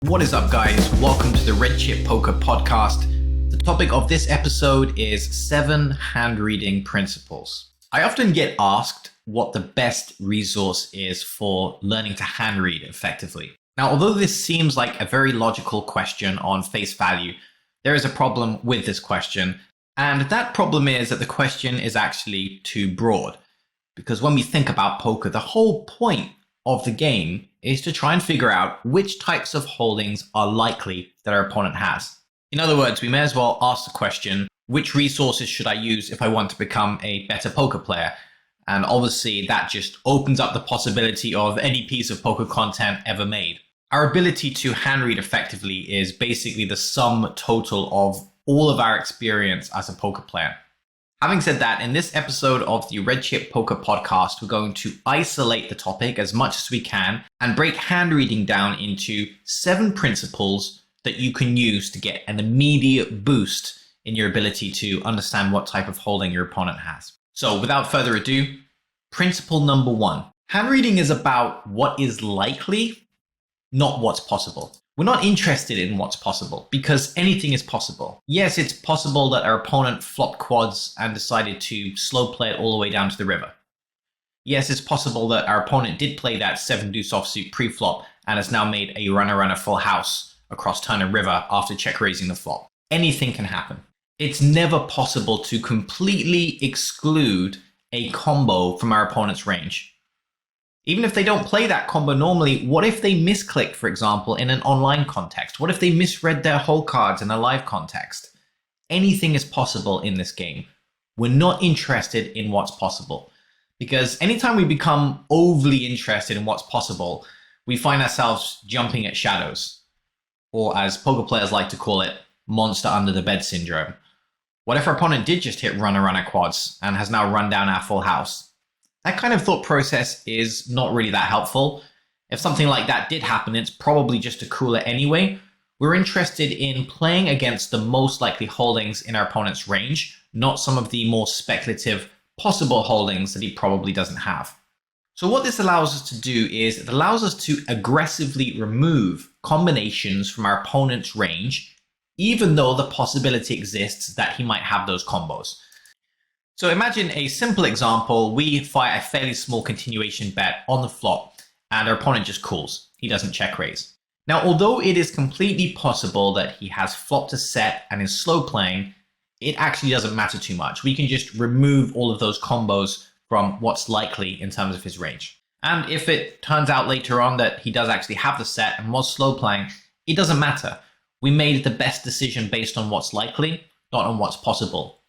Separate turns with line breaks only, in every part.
What is up, guys? Welcome to the Red Chip Poker Podcast. The topic of this episode is 7 hand reading principles. I often get asked what the best resource is for learning to hand read effectively. Now, although this seems like a very logical question on face value, there is a problem with this question. And that problem is that the question is actually too broad. Because when we think about poker, the whole point of the game is to try and figure out which types of holdings are likely that our opponent has. In other words, we may as well ask the question, which resources should I use if I want to become a better poker player? And obviously that just opens up the possibility of any piece of poker content ever made. Our ability to hand read effectively is basically the sum total of all of our experience as a poker player. Having said that, in this episode of the Red Chip Poker Podcast, we're going to isolate the topic as much as we can and break hand reading down into 7 principles that you can use to get an immediate boost in your ability to understand what type of holding your opponent has. So without further ado, principle number 1. Hand reading is about what is likely, not what's possible. We're not interested in what's possible because anything is possible. Yes, it's possible that our opponent flopped quads and decided to slow play it all the way down to the river. Yes, it's possible that our opponent did play that 7 deuce offsuit pre-flop and has now made a runner-runner full house across turn and river after check raising the flop. Anything can happen. It's never possible to completely exclude a combo from our opponent's range. Even if they don't play that combo normally, what if they misclicked, for example, in an online context? What if they misread their hole cards in a live context? Anything is possible in this game. We're not interested in what's possible. Because anytime we become overly interested in what's possible, we find ourselves jumping at shadows. Or as poker players like to call it, monster under the bed syndrome. What if our opponent did just hit runner-runner quads and has now run down our full house? That kind of thought process is not really that helpful. If something like that did happen, it's probably just a cooler anyway. We're interested in playing against the most likely holdings in our opponent's range, not some of the more speculative possible holdings that he probably doesn't have. So what this allows us to do is it allows us to aggressively remove combinations from our opponent's range, even though the possibility exists that he might have those combos. So imagine a simple example. We fire a fairly small continuation bet on the flop and our opponent just calls. He doesn't check raise. Now, although it is completely possible that he has flopped a set and is slow playing, it actually doesn't matter too much. We can just remove all of those combos from what's likely in terms of his range. And if it turns out later on that he does actually have the set and was slow playing, it doesn't matter. We made the best decision based on what's likely, not on what's possible.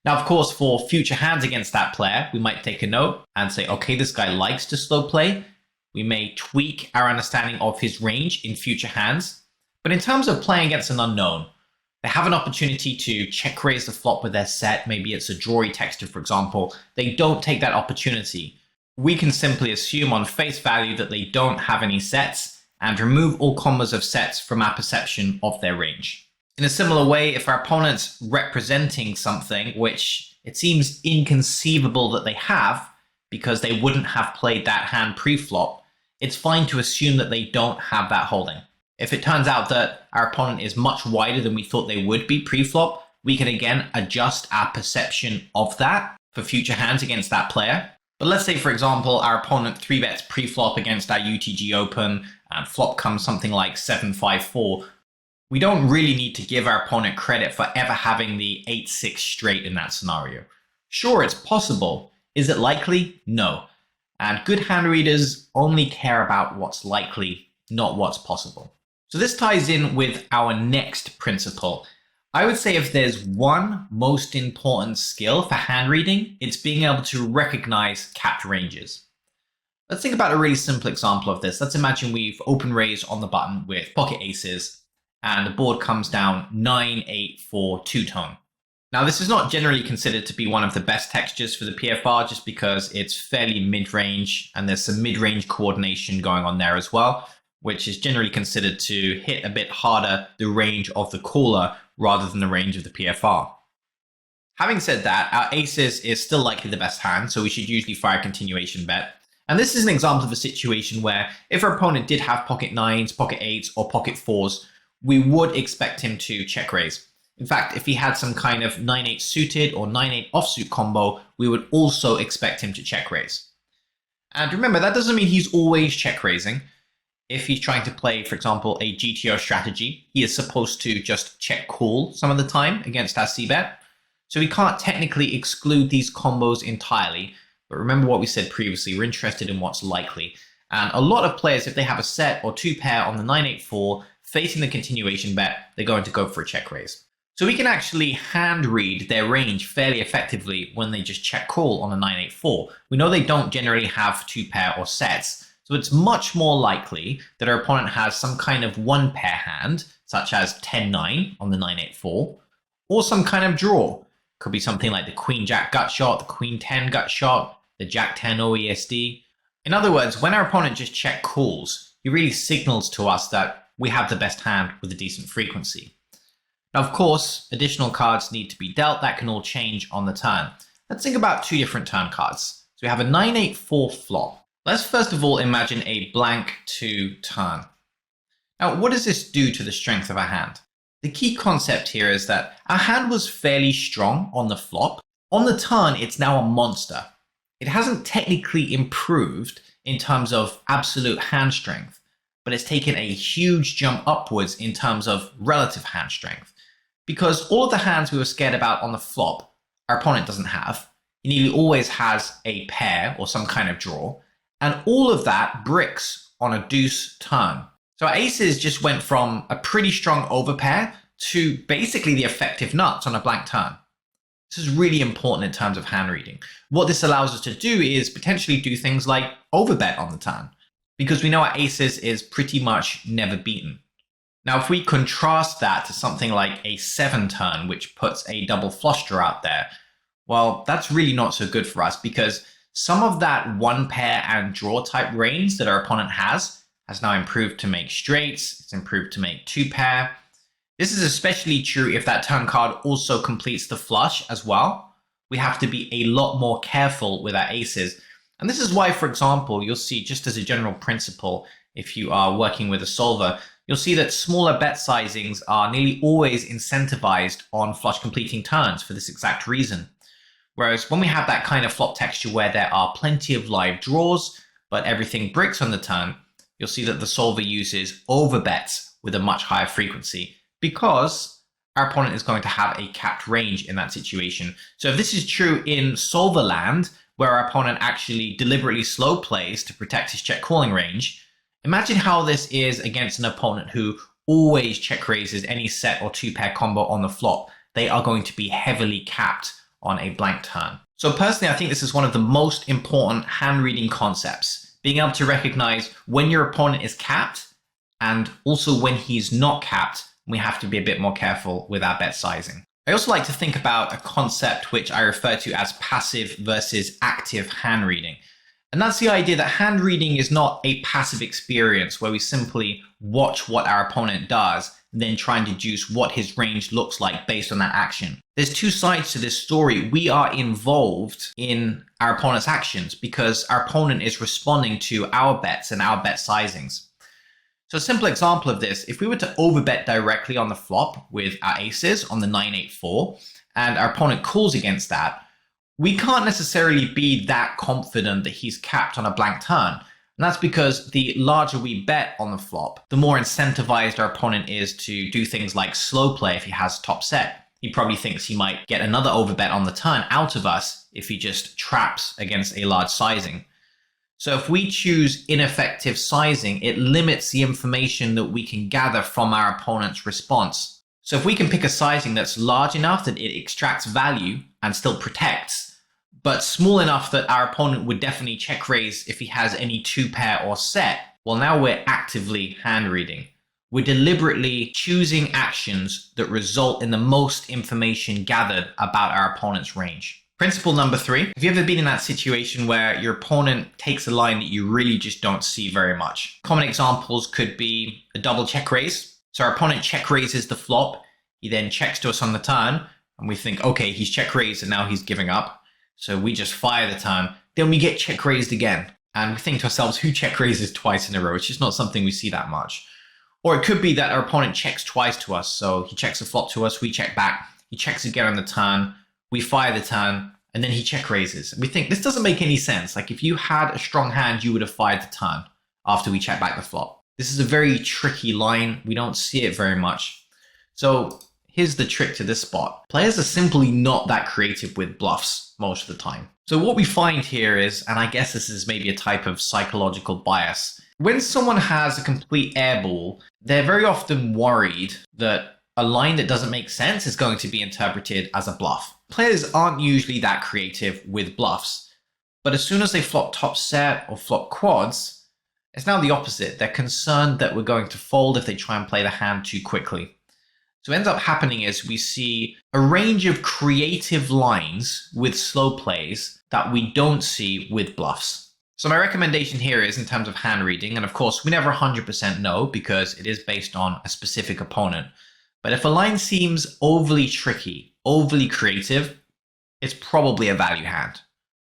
Now, of course, for future hands against that player, we might take a note and say, okay, this guy likes to slow play. We may tweak our understanding of his range in future hands. But in terms of playing against an unknown, they have an opportunity to check raise the flop with their set. Maybe it's a drawy texture, for example. They don't take that opportunity. We can simply assume on face value that they don't have any sets and remove all combos of sets from our perception of their range. In a similar way, if our opponent's representing something which it seems inconceivable that they have because they wouldn't have played that hand pre-flop, it's fine to assume that they don't have that holding. If it turns out that our opponent is much wider than we thought they would be pre-flop, we can again adjust our perception of that for future hands against that player. But let's say, for example, our opponent 3-bets pre-flop against our UTG Open and flop comes something like 7-5-4. We don't really need to give our opponent credit for ever having the 8-6 straight in that scenario. Sure, it's possible. Is it likely? No. And good hand readers only care about what's likely, not what's possible. So this ties in with our next principle. I would say if there's one most important skill for hand reading, it's being able to recognize capped ranges. Let's think about a really simple example of this. Let's imagine we've open raised on the button with pocket aces, and the board comes down 9-8-4 two-tone. Now, this is not generally considered to be one of the best textures for the PFR just because it's fairly mid-range and there's some mid-range coordination going on there as well, which is generally considered to hit a bit harder the range of the caller rather than the range of the PFR. Having said that, our aces is still likely the best hand, so we should usually fire a continuation bet. And this is an example of a situation where if our opponent did have pocket nines, pocket eights, or pocket fours, we would expect him to check raise. In fact, if he had some kind of 9-8 suited or 9-8 offsuit combo, we would also expect him to check raise. And remember, that doesn't mean he's always check raising. If he's trying to play, for example, a GTO strategy, he is supposed to just check call some of the time against our c-bet. So we can't technically exclude these combos entirely. But remember what we said previously, we're interested in what's likely. And a lot of players, if they have a set or two pair on the 9-8-4 facing the continuation bet, they're going to go for a check raise. So we can actually hand read their range fairly effectively when they just check call on a 9-8-4. We know they don't generally have two pair or sets. So it's much more likely that our opponent has some kind of one pair hand, such as 10-9 on the 9-8-4, or some kind of draw. Could be something like the Queen-Jack gut shot, the Queen-10 gut shot, the Jack-10 OESD. In other words, when our opponent just check calls, he really signals to us that we have the best hand with a decent frequency. Now, of course, additional cards need to be dealt. That can all change on the turn. Let's think about two different turn cards. So we have a 9-8-4 flop. Let's first of all imagine a blank 2 turn. Now, what does this do to the strength of our hand? The key concept here is that our hand was fairly strong on the flop. On the turn, it's now a monster. It hasn't technically improved in terms of absolute hand strength, but it's taken a huge jump upwards in terms of relative hand strength. Because all of the hands we were scared about on the flop, our opponent doesn't have. He nearly always has a pair or some kind of draw. And all of that bricks on a deuce turn. So our aces just went from a pretty strong overpair to basically the effective nuts on a blank turn. This is really important in terms of hand reading. What this allows us to do is potentially do things like overbet on the turn, because we know our aces is pretty much never beaten. Now, if we contrast that to something like a 7 turn, which puts a double flush draw out there, well, that's really not so good for us, because some of that one pair and draw type range that our opponent has now improved to make straights, it's improved to make 2 pair. This is especially true if that turn card also completes the flush as well. We have to be a lot more careful with our aces. And this is why, for example, you'll see, just as a general principle, if you are working with a solver, you'll see that smaller bet sizings are nearly always incentivized on flush completing turns for this exact reason. Whereas when we have that kind of flop texture where there are plenty of live draws, but everything bricks on the turn, you'll see that the solver uses overbets with a much higher frequency because our opponent is going to have a capped range in that situation. So if this is true in solver land, where our opponent actually deliberately slow plays to protect his check calling range, imagine how this is against an opponent who always check raises any set or 2 pair combo on the flop. They are going to be heavily capped on a blank turn. So personally, I think this is one of the most important hand reading concepts, being able to recognize when your opponent is capped and also when he's not capped. We have to be a bit more careful with our bet sizing. I also like to think about a concept which I refer to as passive versus active hand reading. And that's the idea that hand reading is not a passive experience where we simply watch what our opponent does, then try and deduce what his range looks like based on that action. There's 2 sides to this story. We are involved in our opponent's actions because our opponent is responding to our bets and our bet sizings. So a simple example of this, if we were to overbet directly on the flop with our aces on the 9-8-4, and our opponent calls against that, we can't necessarily be that confident that he's capped on a blank turn. And that's because the larger we bet on the flop, the more incentivized our opponent is to do things like slow play if he has top set. He probably thinks he might get another overbet on the turn out of us if he just traps against a large sizing. So if we choose ineffective sizing, it limits the information that we can gather from our opponent's response. So if we can pick a sizing that's large enough that it extracts value and still protects, but small enough that our opponent would definitely check raise if he has any 2 pair or set, well, now we're actively hand reading. We're deliberately choosing actions that result in the most information gathered about our opponent's range. Principle number 3, have you ever been in that situation where your opponent takes a line that you really just don't see very much? Common examples could be a double check raise. So our opponent check raises the flop, he then checks to us on the turn, and we think, okay, he's check raised and now he's giving up. So we just fire the turn, then we get check raised again. And we think to ourselves, who check raises twice in a row? It's just not something we see that much. Or it could be that our opponent checks twice to us. So he checks a flop to us, we check back. He checks again on the turn, we fire the turn, and then he check raises. We think this doesn't make any sense. Like if you had a strong hand, you would have fired the turn after we check back the flop. This is a very tricky line. We don't see it very much. So here's the trick to this spot. Players are simply not that creative with bluffs most of the time. So what we find here is, and I guess this is maybe a type of psychological bias, when someone has a complete airball, they're very often worried that a line that doesn't make sense is going to be interpreted as a bluff. Players aren't usually that creative with bluffs, but as soon as they flop top set or flop quads, it's now the opposite. They're concerned that we're going to fold if they try and play the hand too quickly. So what ends up happening is we see a range of creative lines with slow plays that we don't see with bluffs. So my recommendation here is in terms of hand reading, and of course we never 100% know because it is based on a specific opponent. But if a line seems overly tricky, overly creative, it's probably a value hand.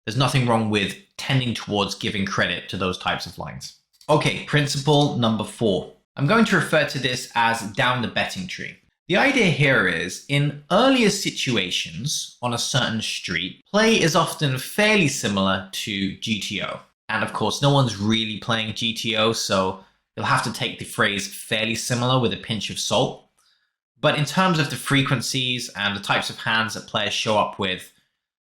There's nothing wrong with tending towards giving credit to those types of lines. Okay, principle number 4. I'm going to refer to this as down the betting tree. The idea here is, in earlier situations on a certain street, play is often fairly similar to GTO. And of course, no one's really playing GTO, so you'll have to take the phrase fairly similar with a pinch of salt. But in terms of the frequencies and the types of hands that players show up with,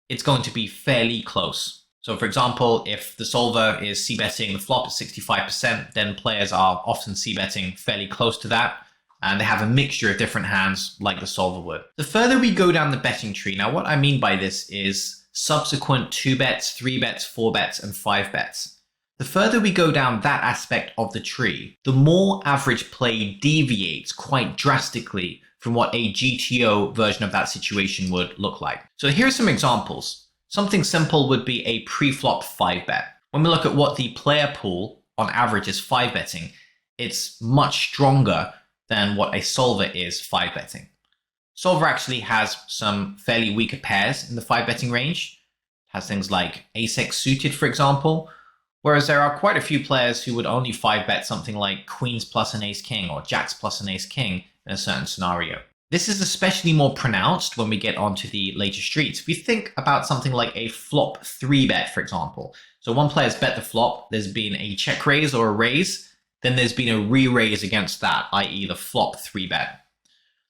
it's going to be fairly close. So for example, if the solver is c-betting the flop at 65%, then players are often c-betting fairly close to that. And they have a mixture of different hands like the solver would. The further we go down the betting tree, now what I mean by this is subsequent 2 bets, 3 bets, 4 bets, and 5 bets. The further we go down that aspect of the tree, the more average play deviates quite drastically from what a GTO version of that situation would look like. So here are some examples. Something simple would be a pre-flop 5 bet. When we look at what the player pool on average is 5 betting, it's much stronger than what a solver is 5 betting. Solver actually has some fairly weaker pairs in the 5 betting range. It has things like ace-x suited, for example, whereas there are quite a few players who would only 5 bet something like queens plus an ace-king or jacks plus an ace-king in a certain scenario. This is especially more pronounced when we get onto the later streets. If we think about something like a flop 3 bet, for example. So one player's bet the flop, there's been a check raise or a raise, then there's been a re-raise against that, i.e. the flop 3 bet.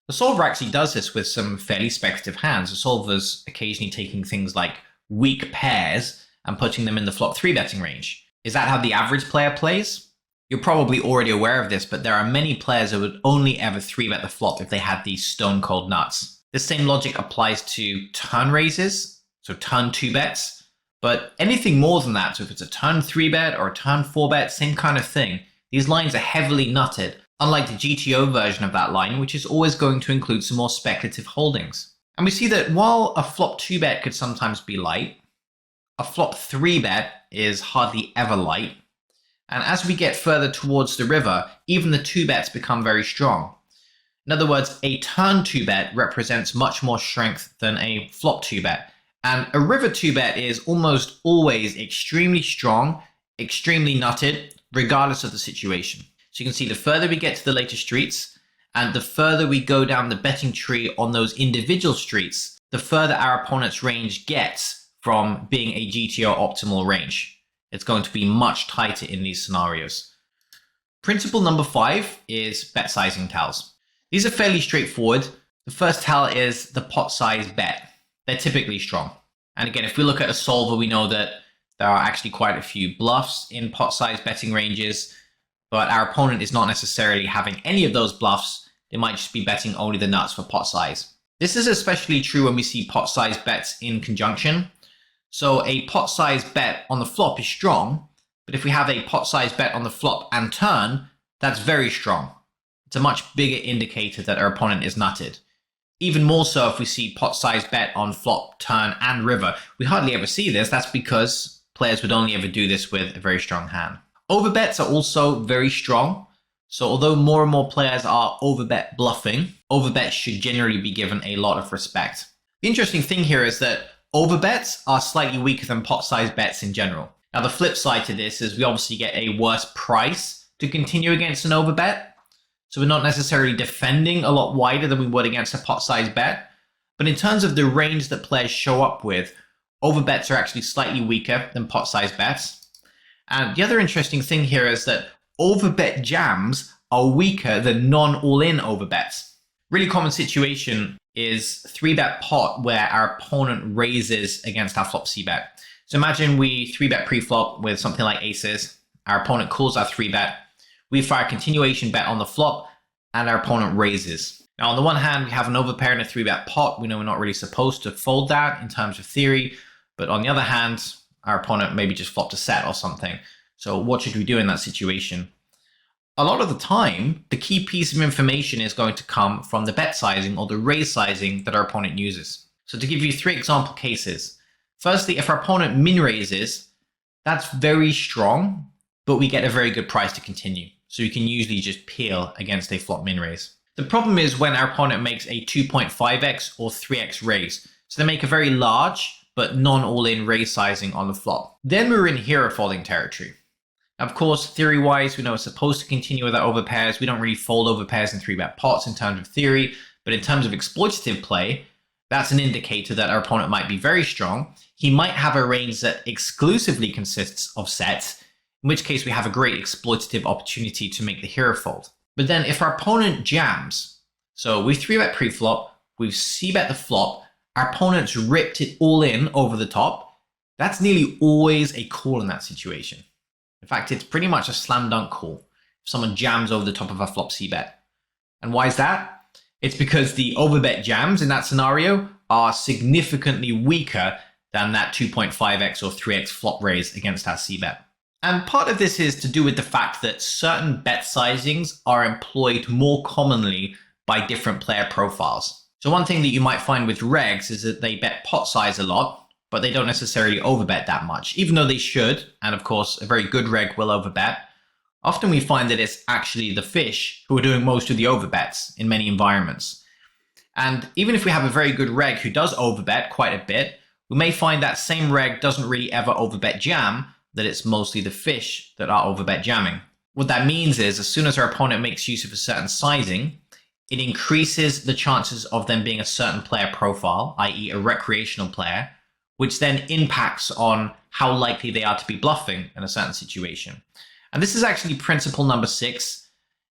The solver actually does this with some fairly speculative hands. The solver's occasionally taking things like weak pairs and putting them in the flop 3 betting range. Is that how the average player plays? You're probably already aware of this, but there are many players who would only ever 3 bet the flop if they had these stone cold nuts. This same logic applies to turn raises, so turn 2 bets, but anything more than that, so if it's a turn 3 bet or a turn 4 bet, same kind of thing. These lines are heavily nutted, unlike the GTO version of that line, which is always going to include some more speculative holdings. And we see that while a flop 2 bet could sometimes be light, a flop 3 bet is hardly ever light. And as we get further towards the river, even the 2 bets become very strong. In other words, a turn 2 bet represents much more strength than a flop 2 bet. And a river 2 bet is almost always extremely strong, extremely nutted, regardless of the situation. So you can see the further we get to the later streets, and the further we go down the betting tree on those individual streets, the further our opponent's range gets from being a GTO optimal range. It's going to be much tighter in these scenarios. Principle number 5 is bet sizing tals. These are fairly straightforward. The first tal is the pot size bet. They're typically strong. And again, if we look at a solver, we know that there are actually quite a few bluffs in pot size betting ranges, but our opponent is not necessarily having any of those bluffs. They might just be betting only the nuts for pot size. This is especially true when we see pot size bets in conjunction. So a pot size bet on the flop is strong, but if we have a pot size bet on the flop and turn, that's very strong. It's a much bigger indicator that our opponent is nutted. Even more so if we see pot size bet on flop, turn, and river. We hardly ever see this. That's because players would only ever do this with a very strong hand. Overbets are also very strong. So although more and more players are overbet bluffing, overbets should generally be given a lot of respect. The interesting thing here is that overbets are slightly weaker than pot size bets in general. Now, the flip side to this is we obviously get a worse price to continue against an overbet. So we're not necessarily defending a lot wider than we would against a pot size bet. But in terms of the range that players show up with, overbets are actually slightly weaker than pot size bets. And the other interesting thing here is that overbet jams are weaker than non-all-in overbets. Really common situation is 3-bet pot where our opponent raises against our flop c-bet. So imagine we 3-bet pre-flop with something like aces. Our opponent calls our 3-bet. We fire a continuation bet on the flop and our opponent raises. Now, on the one hand, we have an overpair in a 3-bet pot. We know we're not really supposed to fold that in terms of theory. But on the other hand, our opponent maybe just flopped a set or something. So what should we do in that situation? A lot of the time, the key piece of information is going to come from the bet sizing or the raise sizing that our opponent uses. So to give you 3 example cases. Firstly, if our opponent min raises, that's very strong, but we get a very good price to continue. So you can usually just peel against a flop min raise. The problem is when our opponent makes a 2.5x or 3x raise. So they make a very large, but non-all-in raise sizing on the flop. Then we're in hero folding territory. Now, of course, theory-wise, we know we're supposed to continue with our overpairs. We don't really fold overpairs in 3-bet pots in terms of theory, but in terms of exploitative play, that's an indicator that our opponent might be very strong. He might have a range that exclusively consists of sets, in which case we have a great exploitative opportunity to make the hero fold. But then if our opponent jams, so we 3-bet pre-flop, we've c-bet the flop, our opponent's ripped it all in over the top, that's nearly always a call in that situation. In fact, it's pretty much a slam dunk call if someone jams over the top of a flop c-bet. And why is that? It's because the overbet jams in that scenario are significantly weaker than that 2.5x or 3x flop raise against our c-bet. And part of this is to do with the fact that certain bet sizings are employed more commonly by different player profiles. So one thing that you might find with regs is that they bet pot size a lot, but they don't necessarily overbet that much, even though they should. And of course, a very good reg will overbet. Often we find that it's actually the fish who are doing most of the overbets in many environments. And even if we have a very good reg who does overbet quite a bit, we may find that same reg doesn't really ever overbet jam, that it's mostly the fish that are overbet jamming. What that means is as soon as our opponent makes use of a certain sizing, it increases the chances of them being a certain player profile, i.e. a recreational player, which then impacts on how likely they are to be bluffing in a certain situation. And this is actually principle number 6.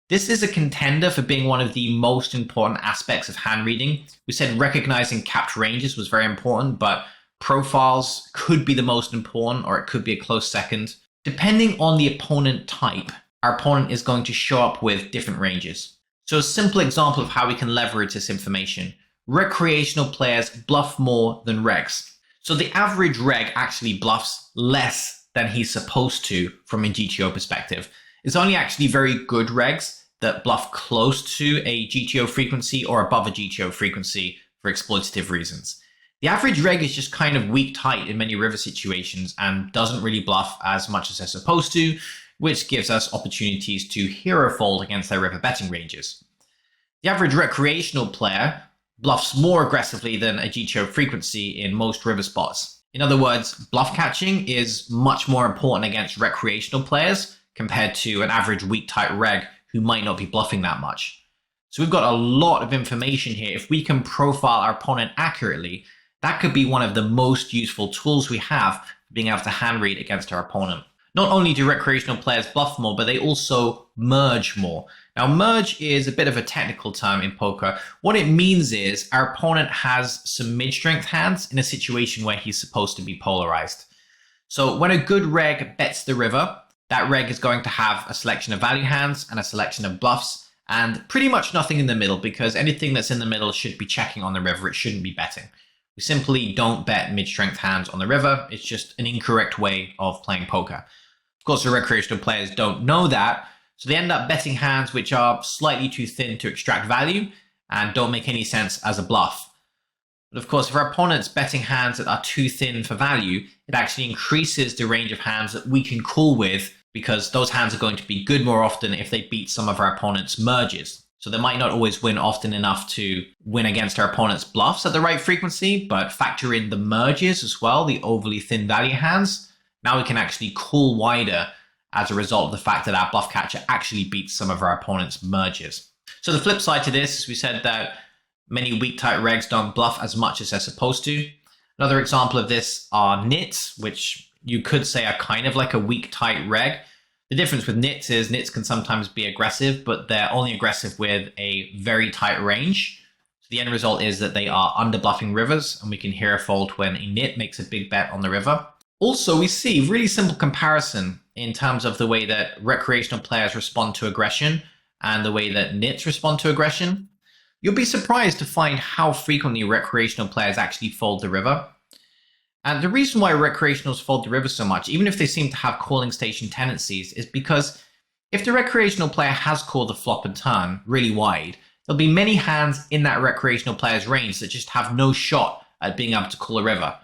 This is a contender for being one of the most important aspects of hand reading. We said recognizing capped ranges was very important, but profiles could be the most important, or it could be a close second. Depending on the opponent type, our opponent is going to show up with different ranges. So a simple example of how we can leverage this information. Recreational players bluff more than regs. So the average reg actually bluffs less than he's supposed to from a GTO perspective. It's only actually very good regs that bluff close to a GTO frequency or above a GTO frequency for exploitative reasons. The average reg is just kind of weak tight in many river situations and doesn't really bluff as much as they're supposed to, which gives us opportunities to hero fold against their river betting ranges. The average recreational player bluffs more aggressively than a GTO frequency in most river spots. In other words, bluff catching is much more important against recreational players compared to an average weak tight reg who might not be bluffing that much. So we've got a lot of information here. If we can profile our opponent accurately, that could be one of the most useful tools we have for being able to hand read against our opponent. Not only do recreational players bluff more, but they also merge more. Now, merge is a bit of a technical term in poker. What it means is our opponent has some mid-strength hands in a situation where he's supposed to be polarized. So when a good reg bets the river, that reg is going to have a selection of value hands and a selection of bluffs, and pretty much nothing in the middle, because anything that's in the middle should be checking on the river. It shouldn't be betting. We simply don't bet mid-strength hands on the river. It's just an incorrect way of playing poker. Of course, the recreational players don't know that, so they end up betting hands which are slightly too thin to extract value and don't make any sense as a bluff. But of course, if our opponent's betting hands that are too thin for value, it actually increases the range of hands that we can call with, because those hands are going to be good more often if they beat some of our opponent's merges. So they might not always win often enough to win against our opponent's bluffs at the right frequency, but factor in the merges as well, the overly thin value hands, Now we can actually call wider as a result of the fact that our bluff catcher actually beats some of our opponent's merges. So the flip side to this is we said that many weak tight regs don't bluff as much as they're supposed to. Another example of this are nits, which you could say are kind of like a weak tight reg. The difference with nits is nits can sometimes be aggressive, but they're only aggressive with a very tight range. So the end result is that they are under bluffing rivers, and we can hero fold when a nit makes a big bet on the river. Also, we see really simple comparison in terms of the way that recreational players respond to aggression and the way that nits respond to aggression. You'll be surprised to find how frequently recreational players actually fold the river. And the reason why recreationals fold the river so much, even if they seem to have calling station tendencies, is because if the recreational player has called the flop and turn really wide, there'll be many hands in that recreational player's range that just have no shot at being able to call a river,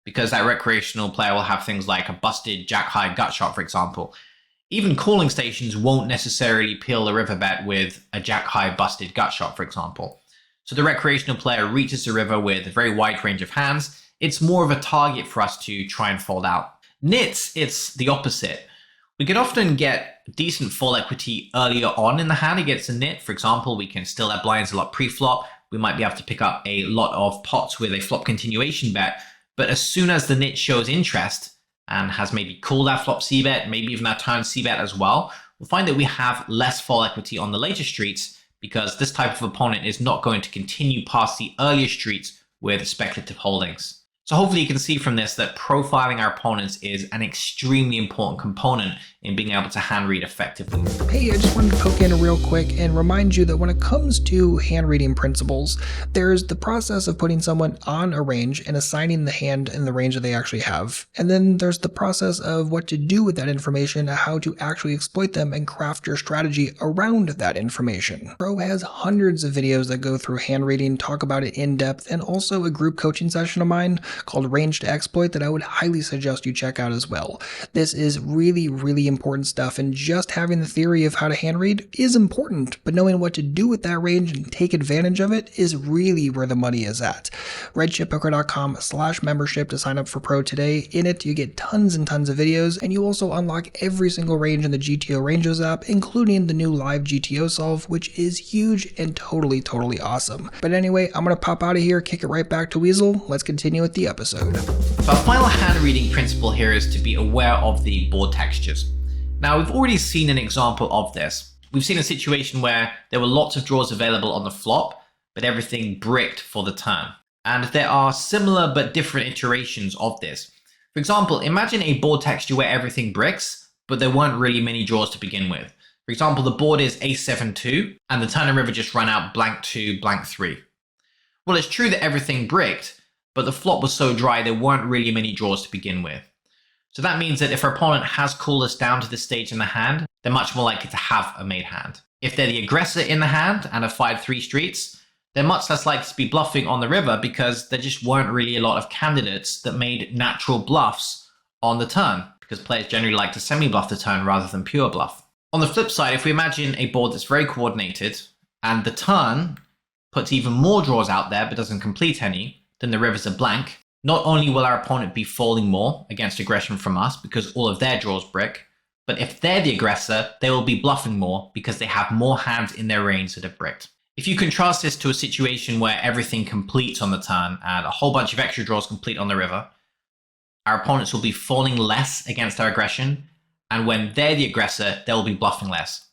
because that recreational player will have things like a busted jack high gut shot, for example. Even calling stations won't necessarily peel the river bet with a jack high busted gut shot, for example. So the recreational player reaches the river with a very wide range of hands. It's more of a target for us to try and fold out. Nits, it's the opposite. We can often get decent fold equity earlier on in the hand against a nit. For example, we can still have blinds a lot pre-flop. We might be able to pick up a lot of pots with a flop continuation bet. But as soon as the nit shows interest and has maybe called our flop c-bet, maybe even our turn c-bet as well, we'll find that we have less fold equity on the later streets because this type of opponent is not going to continue past the earlier streets with speculative holdings. So hopefully you can see from this that profiling our opponents is an extremely important component in being able to hand read effectively.
Hey, I just wanted to poke in real quick and remind you that when it comes to hand reading principles, there's the process of putting someone on a range and assigning the hand in the range that they actually have. And then there's the process of what to do with that information, how to actually exploit them and craft your strategy around that information. Pro has hundreds of videos that go through hand reading, talk about it in depth, and also a group coaching session of mine called Range to Exploit that I would highly suggest you check out as well. This is really important stuff, and just having the theory of how to hand read is important, but knowing what to do with that range and take advantage of it is really where the money is at. redchippoker.com/membership to sign up for Pro today. In it, you get tons and tons of videos, and you also unlock every single range in the GTO Ranges app, including the new live GTO solve, which is huge and totally awesome. But anyway, I'm gonna pop out of here, kick it right back to Weasel. Let's continue with the episode.
So our final hand reading principle here is to be aware of the board textures. Now we've already seen an example of this. We've seen a situation where there were lots of draws available on the flop, but everything bricked for the turn. And there are similar but different iterations of this. For example, imagine a board texture where everything bricks, but there weren't really many draws to begin with. For example, the board is A7-2, and the turn and river just ran out blank 2, blank 3. Well, it's true that everything bricked, but the flop was so dry there weren't really many draws to begin with. So that means that if our opponent has cooled us down to this stage in the hand, they're much more likely to have a made hand. If they're the aggressor in the hand and have fired 3 streets, they're much less likely to be bluffing on the river because there just weren't really a lot of candidates that made natural bluffs on the turn, because players generally like to semi-bluff the turn rather than pure bluff. On the flip side, if we imagine a board that's very coordinated and the turn puts even more draws out there but doesn't complete any, then the rivers are blank. Not only will our opponent be folding more against aggression from us because all of their draws brick, but if they're the aggressor, they will be bluffing more because they have more hands in their range that have bricked. If you contrast this to a situation where everything completes on the turn and a whole bunch of extra draws complete on the river, our opponents will be folding less against our aggression, and when they're the aggressor, they'll be bluffing less.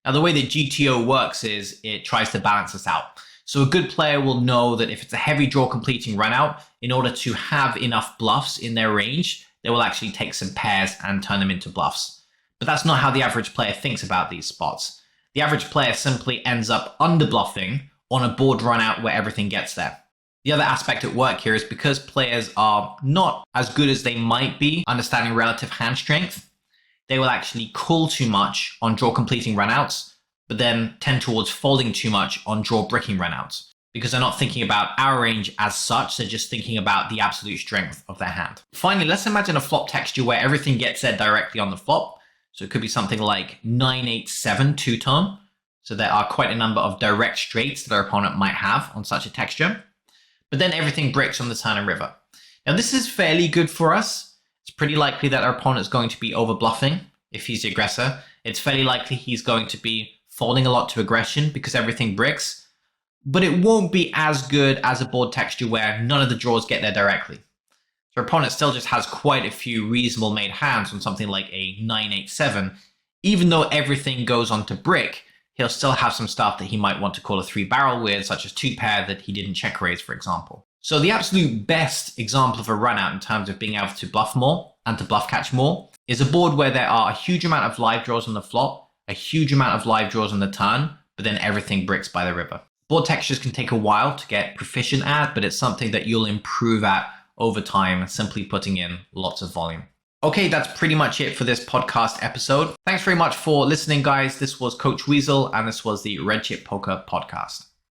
Now, the way that GTO works is it tries to balance this out. So a good player will know that if it's a heavy draw completing run out, in order to have enough bluffs in their range, they will actually take some pairs and turn them into bluffs. But that's not how the average player thinks about these spots. The average player simply ends up under bluffing on a board run out where everything gets there. The other aspect at work here is because players are not as good as they might be understanding relative hand strength, they will actually call too much on draw completing runouts, but then tend towards folding too much on draw bricking runouts because they're not thinking about our range as such, they're just thinking about the absolute strength of their hand. Finally, let's imagine a flop texture where everything gets there directly on the flop. So it could be something like 9-8-7 two-tone. So there are quite a number of direct straights that our opponent might have on such a texture. But then everything bricks on the turn and river. Now this is fairly good for us. It's pretty likely that our opponent's going to be over bluffing if he's the aggressor. It's fairly likely he's going to be folding a lot to aggression because everything bricks, but it won't be as good as a board texture where none of the draws get there directly. So our opponent still just has quite a few reasonable made hands on something like a 9-8-7. Even though everything goes onto brick, he'll still have some stuff that he might want to call a 3-barrel with, such as 2-pair that he didn't check raise, for example. So the absolute best example of a run out in terms of being able to bluff more and to bluff catch more is a board where there are a huge amount of live draws on the flop, a huge amount of live draws on the turn, but then everything bricks by the river. Board textures can take a while to get proficient at, but it's something that you'll improve at over time, simply putting in lots of volume. Okay, that's pretty much it for this podcast episode. Thanks very much for listening, guys. This was Coach Weasel, and this was the Red Chip Poker Podcast.